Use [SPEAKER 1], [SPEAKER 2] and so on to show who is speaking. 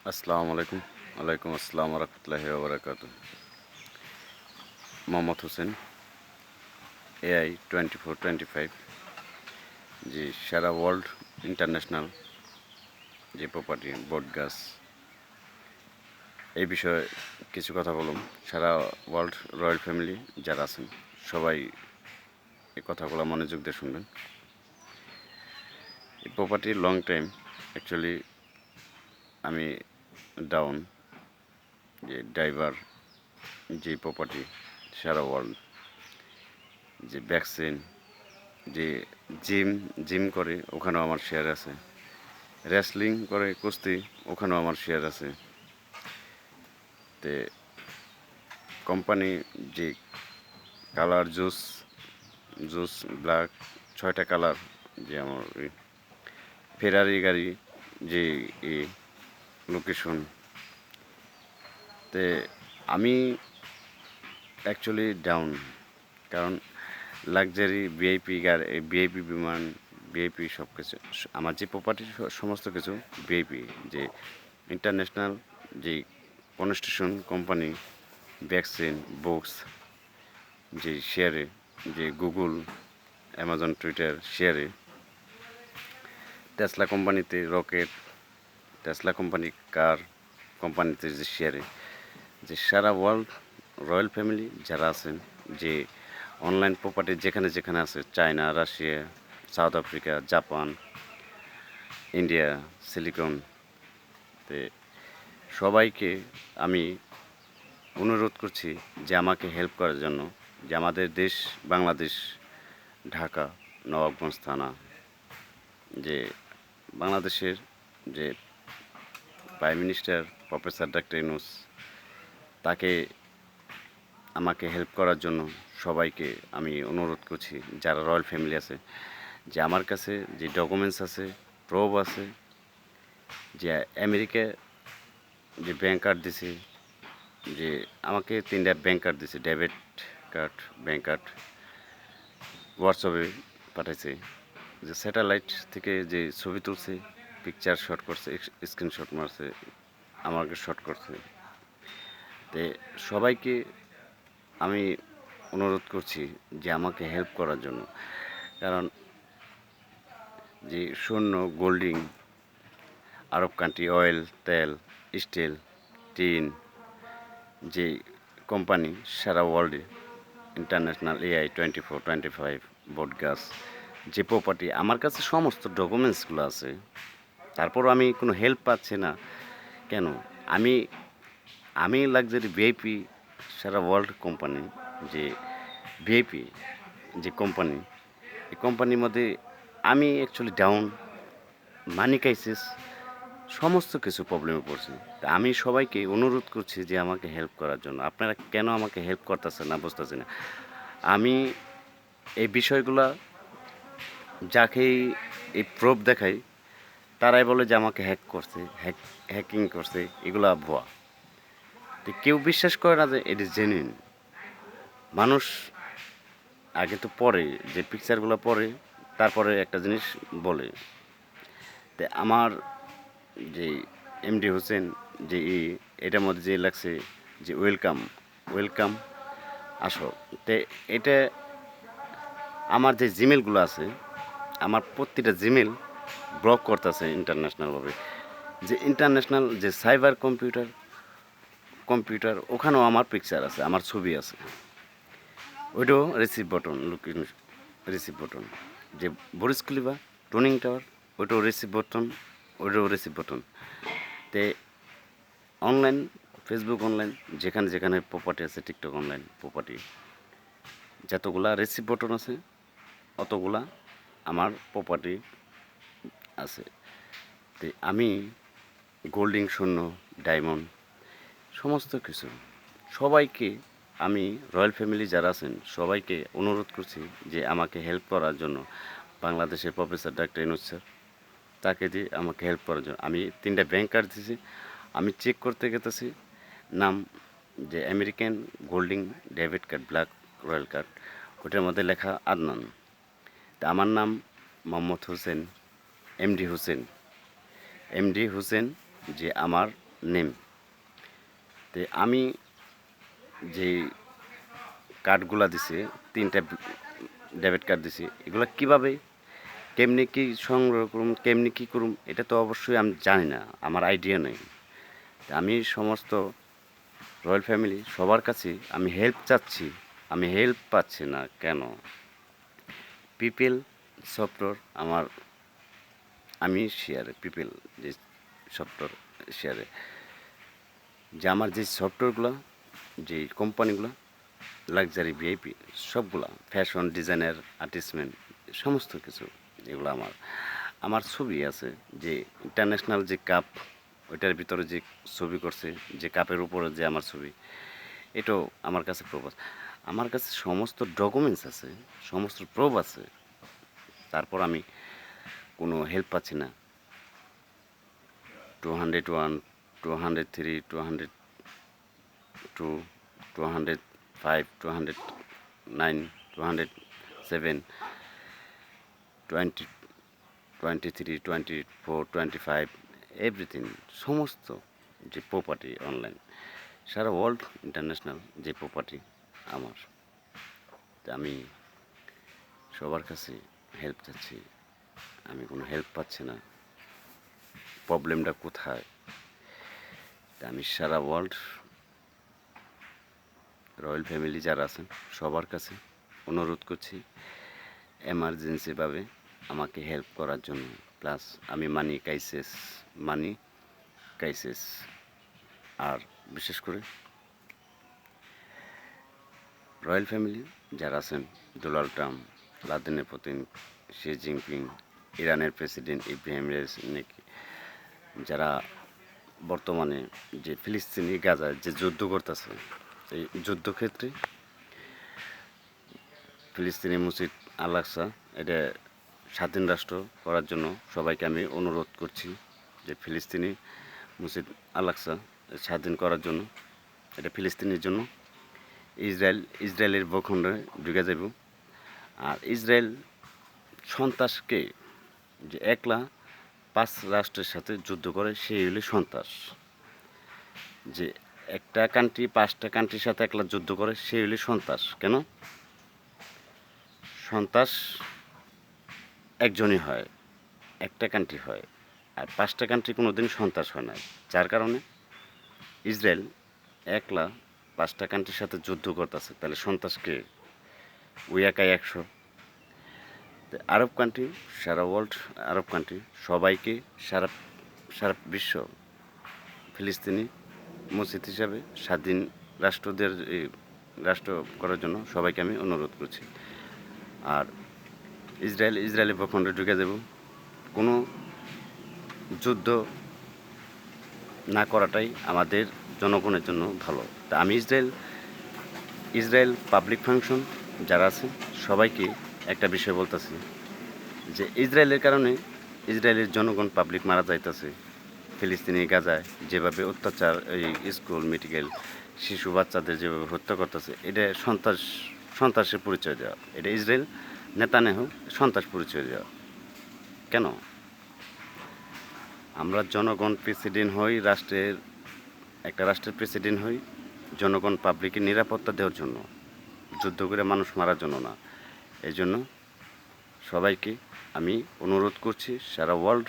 [SPEAKER 1] আসসালামু আলাইকুম। ওয়ালাইকুম আসসালাম ওয়া রাহমাতুল্লাহি ওয়া বারাকাতুহু। মোহাম্মদ হোসেন, এআই 2425, জি সারা ওয়ার্ল্ড ইন্টারন্যাশনাল যে প্রপার্টি বটগাছ এই বিষয়ে কিছু কথা বলুন। সারা ওয়ার্ল্ড রয়্যাল ফ্যামিলি যারা আছেন সবাই এই কথাগুলো মনোযোগ দিয়ে শুনবেন। এই প্রপার্টি লং টাইম অ্যাকচুয়ালি আমি ডাউন যে ড্রাইভার যে প্রপার্টি সারা ওয়ার্ল্ড যে ভ্যাকসিন যে জিম করে ওখানেও আমার শেয়ার আছে, রেসলিং করে কুস্তি ওখানেও আমার শেয়ার আছে। তে কোম্পানি যে কালার জুস জুস ব্ল্যাক 6টা কালার, যে আমার ফেরারি গাড়ি যে লোকেশন, তে আমি অ্যাকচুয়ালি ডাউন, কারণ লাক্সারি ভিআইপি গাড়ি, ভিআইপি বিমান, ভিআইপি সব কিছু আমার যে প্রপার্টি সমস্ত কিছু ভিআইপি, যে ইন্টারন্যাশনাল যে কনস্ট্রাকশন কোম্পানি ভ্যাকসিন বুকস যে শেয়ারে, যে গুগল অ্যামাজন টুইটার শেয়ারে, টেসলা কোম্পানিতে রকেট, টেসলা কোম্পানি কার কোম্পানিতে যে শেয়ারে, যে সারা ওয়ার্ল্ড রয়্যাল ফ্যামিলি যারা আছেন, যে অনলাইন প্রপার্টি যেখানে যেখানে আছে, China, Russia, South Africa, Japan, India, silicon, তে সবাইকে আমি অনুরোধ করছি যে আমাকে হেল্প করার জন্য, যে আমাদের দেশ বাংলাদেশ, ঢাকা নবাবগঞ্জ থানা, যে বাংলাদেশের যে prime minister professor doctor Yunus, তাকে আমাকে হেল্প করার জন্য সবাইকে আমি অনুরোধ করছি, যারা রয়্যাল ফ্যামিলি আছে, যে আমার কাছে যে ডকুমেন্টস আছে, প্রুফ আছে, যে আমেরিকা যে ব্যাংক কার্ড দিছে, যে আমাকে 3টা ব্যাংক কার্ড দিছে, ডেবিট কার্ড, ব্যাংক কার্ড হোয়াটসঅ্যাপে পাঠাইছে, যে স্যাটেলাইট থেকে যে ছবি তুলছে, পিকচার শট করছে, স্ক্রিনশট মারছে, আমাকে শট করছে। তে সবাইকে আমি অনুরোধ করছি যে আমাকে হেল্প করার জন্য, কারণ যে স্বর্ণ, গোল্ডিং, আরব কান্ট্রি, অয়েল, তেল, স্টিল, টিন যে কোম্পানি সারা ওয়ার্ল্ডে ইন্টারন্যাশনাল এআই 2425 বটগাছ যে প্রপার্টি, আমার কাছে সমস্ত ডকুমেন্টসগুলো আছে, তারপরও আমি কোনো হেল্প পাচ্ছি না কেন? আমি আমি লাক্সারি ভিআইপি সারা ওয়ার্ল্ড কোম্পানি, যে ভিআইপি যে কোম্পানি, এই কোম্পানির মধ্যে আমি অ্যাকচুয়ালি ডাউন, মানি ক্রাইসিস, সমস্ত কিছু প্রবলেমে পড়ছি। তা আমি সবাইকে অনুরোধ করছি যে আমাকে হেল্প করার জন্য। আপনারা কেন আমাকে হেল্প করতেছেন না বুঝতেছি না। আমি এই বিষয়গুলা যাকেই এই প্রুফ দেখাই, তারাই বলে যে আমাকে হ্যাক করছে, হ্যাকিং করছে, এগুলা ভুয়া। তো কেউ বিশ্বাস করে না যে এটি জেনুইন। মানুষ আগে তো পড়ে, যে পিকচারগুলো পড়ে, তারপরে একটা জিনিস বলে। তো আমার যে এমডি হোসেন যে এটার মধ্যে যে লাগছে যে ওয়েলকাম, ওয়েলকাম আসো, তো এটা আমার যে জিমেলগুলো আছে, আমার প্রতিটা জিমেল ব্লক করতেছে ইন্টারন্যাশনালভাবে, যে ইন্টারন্যাশনাল যে সাইবার কম্পিউটার ওখানেও আমার পিকচার আছে, আমার ছবি আছে, ওইটাও রিসিভ বটন, রিসিভ বটন, যে বুর্জ খলিফা, টুনিং টাওয়ার, ওইটাও রিসিভ বটন, ওইটাও রিসিভ বটন। তে অনলাইন ফেসবুক অনলাইন যেখানে যেখানে প্রপার্টি আছে, টিকটক অনলাইন প্রপার্টি, যতগুলা রিসিভ বটন আছে অতগুলা আমার প্রপার্টি আছে। তো আমি গোল্ডিং, স্বর্ণ, ডায়মন্ড, সমস্ত কিছু সবাইকে, আমি রয়্যাল ফ্যামিলি যারা আছেন সবাইকে অনুরোধ করছি যে আমাকে হেল্প করার জন্য। বাংলাদেশের প্রফেসর ডক্টর ইউনূস স্যার, তাকে দিয়ে আমাকে হেল্প করার জন্য আমি 3টা ব্যাংক কার্ড দিয়েছি। আমি চেক করতে গেতেছি, নাম যে American golden debit card, black royal card, ওটার মধ্যে লেখা আদনান। তা আমার নাম মোহাম্মদ হোসেন, এমডি হোসেন, এমডি হোসেন, যে আমার নেম। তো আমি যে কার্ডগুলা দিছি ৩টা ডেবিট কার্ড দিছি, এগুলা কিভাবে কেমনে কি সংগ্রহ করুম, কেমনে কি করুম এটা তো অবশ্যই আমি জানি না, আমার আইডিয়া নেই। তা আমি সমস্ত রয়্যাল ফ্যামিলি সবার কাছে আমি হেল্প চাচ্ছি, আমি হেল্প পাচ্ছি না কেন? পিপল সফটওয়্যার আমার, আমি শেয়ারে পিপল যে সফটওয়্যার শেয়ারে যে আমার যে সফটওয়্যারগুলো, যে কোম্পানিগুলো লাক্সারি ভিআইপি সবগুলা ফ্যাশন ডিজাইনার আর্টিস্টমেন্ট সমস্ত কিছু এগুলো আমার আমার ছবি আছে, যে ইন্টারন্যাশনাল যে কাপ ওইটার ভিতরে যে ছবি করছে, যে কাপের উপরে যে আমার ছবি, এটাও আমার কাছে প্রুফ আছে। আমার কাছে সমস্ত ডকুমেন্টস আছে, সমস্ত প্রুফ আছে, তারপর আমি কোনো হেল্প পাচ্ছি না। 201, 203, 202, 205, 209, 207, 20, 23, 24, 25, এভরিথিং সমস্ত যে প্রপার্টি অনলাইন সারা ওয়ার্ল্ড ইন্টারন্যাশনাল যে প্রপার্টি আমার। তা আমি সবার কাছে হেল্প চাচ্ছি, আমি কোনো হেল্প পাচ্ছি না, প্রবলেমটা কোথায়? তা আমি সারা ওয়ার্ল্ড রয়্যাল ফ্যামিলি যারা আছেন সবার কাছে অনুরোধ করছি এমার্জেন্সিভাবে আমাকে হেল্প করার জন্য। প্লাস আমি মানি ক্রাইসিস আর বিশেষ করে রয়্যাল ফ্যামিলি যারা আছেন, Donald Trump, Vladimir Putin, Xi Jinping, ইরানের প্রেসিডেন্ট ইব্রাহিম রাইসি, যারা বর্তমানে যে ফিলিস্তিনি গাজায় যে যুদ্ধ করতেছে, এই যুদ্ধক্ষেত্রে ফিলিস্তিনি মসজিদ আল আকসা এটা স্বাধীন রাষ্ট্র করার জন্য সবাইকে আমি অনুরোধ করছি যে ফিলিস্তিনি মসজিদ আল আকসা স্বাধীন করার জন্য, এটা ফিলিস্তিনের জন্য। ইসরায়েলের ভূখণ্ডে ঢুকে যাব। আর ইসরায়েল সন্ত্রাসকে যে একলা 5 রাষ্ট্রের সাথে যুদ্ধ করে সেই হলে সন্ত্রাস। যে একটা কান্ট্রি 5টা কান্ট্রির সাথে একলা যুদ্ধ করে সেই হলে সন্ত্রাস। কেন? সন্ত্রাস একজনই হয়, একটা কান্ট্রি হয়, আর 5টা কান্ট্রি কোনো দিন সন্ত্রাস হয় না। যার কারণে ইসরায়েল একলা 5টা কান্ট্রির সাথে যুদ্ধ করতেছে, তাহলে সন্ত্রাসকে ওই একাই 100। আরব কান্ট্রি, সারা ওয়ার্ল্ড আরব কান্ট্রি সবাইকে সারা সারা বিশ্ব ফিলিস্তিনি মসজিদ হিসাবে স্বাধীন রাষ্ট্রদের রাষ্ট্র করার জন্য সবাইকে আমি অনুরোধ করছি। আর ইসরায়েলের ভূখণ্ডে ঢুকে যাব, কোনো যুদ্ধ না করাটাই আমাদের জনগণের জন্য ভালো। তা আমি ইসরায়েল পাবলিক ফাংশন যারা আছে সবাইকে একটা বিষয় বলতেছি, যে ইসরায়েলের কারণে ইসরায়েলের জনগণ পাবলিক মারা যাইতেছে। ফিলিস্তিনি গাজায় যেভাবে অত্যাচার, এই স্কুল মেডিকেল শিশু বাচ্চাদের যেভাবে হত্যা করতেছে, এটা সন্ত্রাসের পরিচয় দেওয়া। এটা ইসরায়েল নেতানেহু সন্ত্রাস পরিচয় দেওয়া। কেন? আমরা জনগণ প্রেসিডেন্ট হই, একটা রাষ্ট্রের প্রেসিডেন্ট হই জনগণ পাবলিকের নিরাপত্তা দেওয়ার জন্য, যুদ্ধ করে মানুষ মারার জন্য না। এই জন্য সবাইকে আমি অনুরোধ করছি সারা ওয়ার্ল্ড